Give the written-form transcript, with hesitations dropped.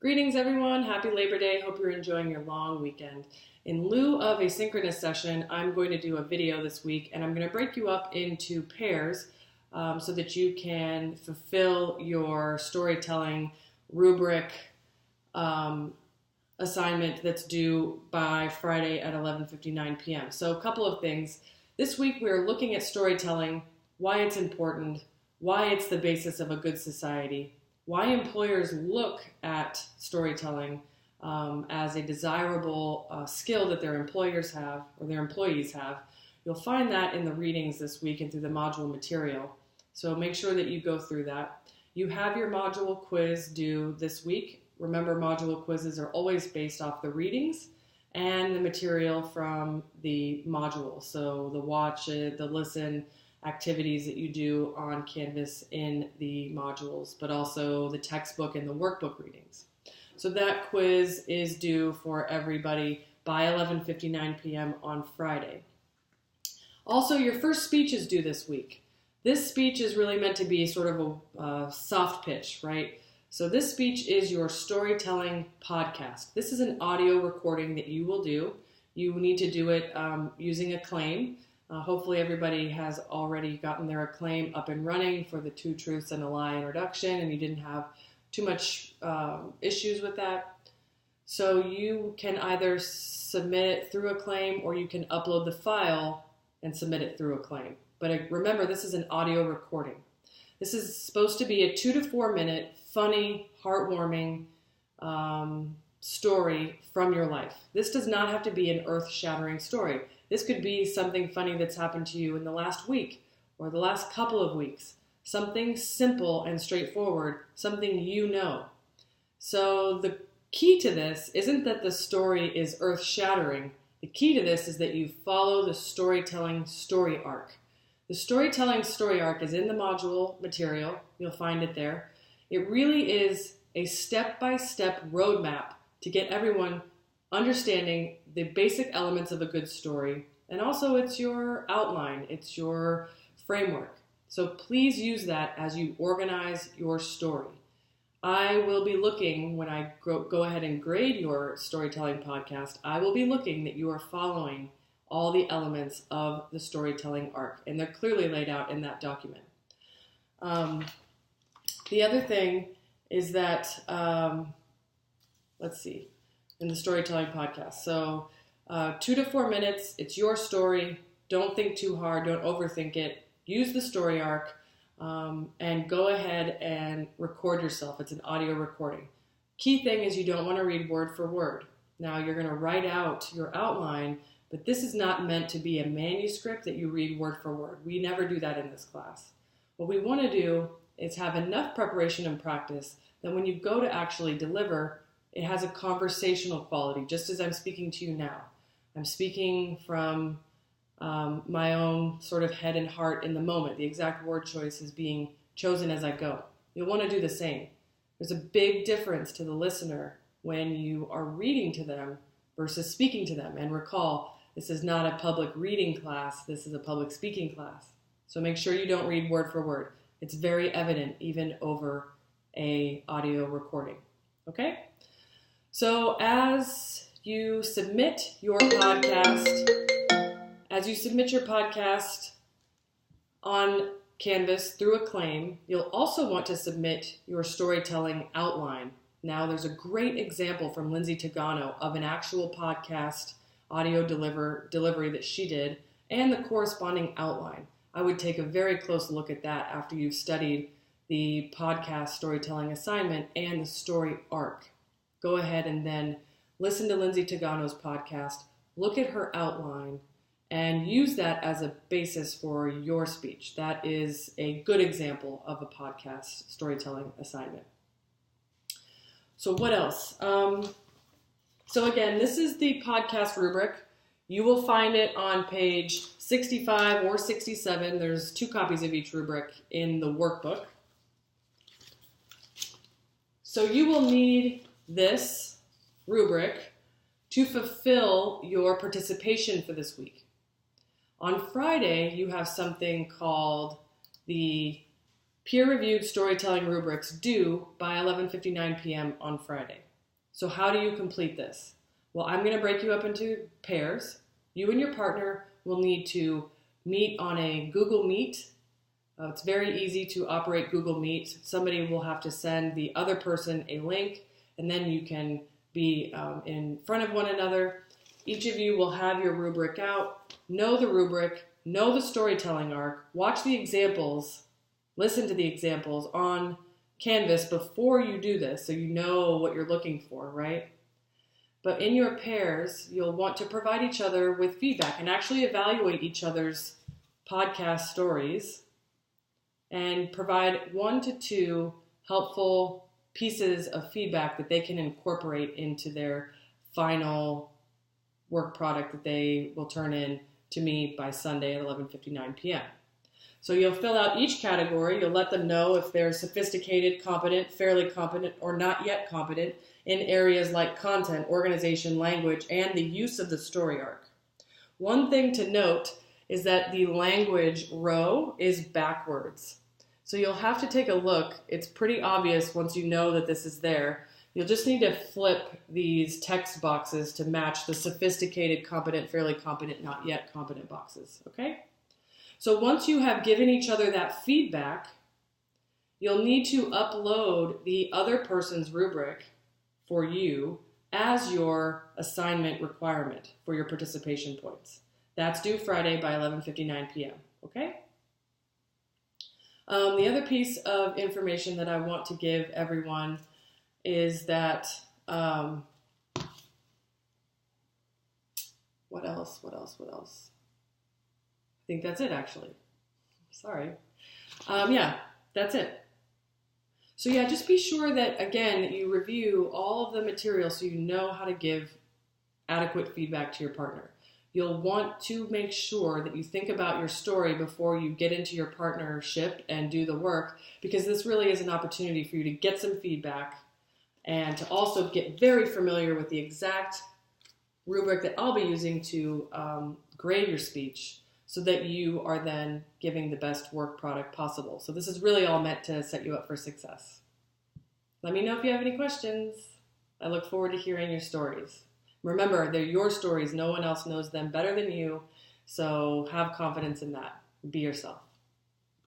Greetings everyone, happy Labor Day, hope you're enjoying your long weekend. In lieu of a synchronous session, I'm going to do a video this week and I'm going to break you up into pairs so that you can fulfill your storytelling rubric assignment that's due by Friday at 11:59 p.m. So a couple of things. This week we're looking at storytelling, why it's important, why it's the basis of a good society, why employers look at storytelling as a desirable skill that their employers have or their employees have. You'll find that in the readings this week and through the module material. So make sure that you go through that. You have your module quiz due this week. Remember, module quizzes are always based off the readings and the material from the module. So the watch it, the listen, activities that you do on Canvas in the modules, but also the textbook and the workbook readings. So that quiz is due for everybody by 11:59 p.m. on Friday. Also, your first speech is due this week. This speech is really meant to be sort of a soft pitch, right? So this speech is your storytelling podcast. This is an audio recording that you will do. You need to do it using Acclaim. Hopefully everybody has already gotten their Acclaim up and running for the Two Truths and a Lie introduction, and you didn't have too much issues with that. So you can either submit it through Acclaim or you can upload the file and submit it through Acclaim. But remember, this is an audio recording. This is supposed to be a 2 to 4 minute, funny, heartwarming story from your life. This does not have to be an earth-shattering story. This could be something funny that's happened to you in the last week or the last couple of weeks. Something simple and straightforward, something you know. So the key to this isn't that the story is earth-shattering. The key to this is that you follow the storytelling story arc. The storytelling story arc is in the module material. You'll find it there. It really is a step-by-step roadmap to get everyone understanding the basic elements of a good story. And also it's your outline, it's your framework. So please use that as you organize your story. I will be looking, when I go ahead and grade your storytelling podcast, I will be looking that you are following all the elements of the storytelling arc. And they're clearly laid out in that document. The other thing is that, let's see, in the storytelling podcast. So 2 to 4 minutes, it's your story. Don't think too hard, don't overthink it. Use the story arc and go ahead and record yourself. It's an audio recording. Key thing is you don't want to read word for word. Now you're going to write out your outline, but this is not meant to be a manuscript that you read word for word. We never do that in this class. What we want to do is have enough preparation and practice that when you go to actually deliver, it has a conversational quality, just as I'm speaking to you now. I'm speaking from my own sort of head and heart in the moment. The exact word choice is being chosen as I go. You'll want to do the same. There's a big difference to the listener when you are reading to them versus speaking to them. And recall, this is not a public reading class. This is a public speaking class. So make sure you don't read word for word. It's very evident even over a audio recording. Okay? So as you submit your podcast, on Canvas through Acclaim, you'll also want to submit your storytelling outline. Now, there's a great example from Lindsay Tagano of an actual podcast audio delivery that she did and the corresponding outline. I would take a very close look at that after you've studied the podcast storytelling assignment and the story arc. Go ahead and then listen to Lindsay Tagano's podcast, look at her outline, and use that as a basis for your speech. That is a good example of a podcast storytelling assignment. So what else? So again, this is the podcast rubric. You will find it on page 65 or 67. There's 2 copies of each rubric in the workbook. So you will need this rubric to fulfill your participation for this week. On Friday, you have something called the peer-reviewed storytelling rubrics due by 11:59 p.m. on Friday. So how do you complete this? Well, I'm going to break you up into pairs. You and your partner will need to meet on a Google Meet. It's very easy to operate Google Meet. Somebody will have to send the other person a link, and then you can be in front of one another. Each of you will have your rubric out, know the rubric, know the storytelling arc, watch the examples, listen to the examples on Canvas before you do this so you know what you're looking for, right? But in your pairs, you'll want to provide each other with feedback and actually evaluate each other's podcast stories and provide 1 to 2 helpful pieces of feedback that they can incorporate into their final work product that they will turn in to me by Sunday at 11:59 p.m. So you'll fill out each category. You'll let them know if they're sophisticated, competent, fairly competent, or not yet competent in areas like content, organization, language, and the use of the story arc. One thing to note is that the language row is backwards. So you'll have to take a look. It's pretty obvious once you know that this is there. You'll just need to flip these text boxes to match the sophisticated, competent, fairly competent, not yet competent boxes, okay? So once you have given each other that feedback, you'll need to upload the other person's rubric for you as your assignment requirement for your participation points. That's due Friday by 11:59 p.m., okay? The other piece of information that I want to give everyone is that, what else? I think that's it, actually. Sorry. Yeah, that's it. So yeah, just be sure that, again, you review all of the material so you know how to give adequate feedback to your partner. You'll want to make sure that you think about your story before you get into your partnership and do the work, because this really is an opportunity for you to get some feedback and to also get very familiar with the exact rubric that I'll be using to grade your speech so that you are then giving the best work product possible. So this is really all meant to set you up for success. Let me know if you have any questions. I look forward to hearing your stories. Remember, they're your stories. No one else knows them better than you. So have confidence in that. Be yourself.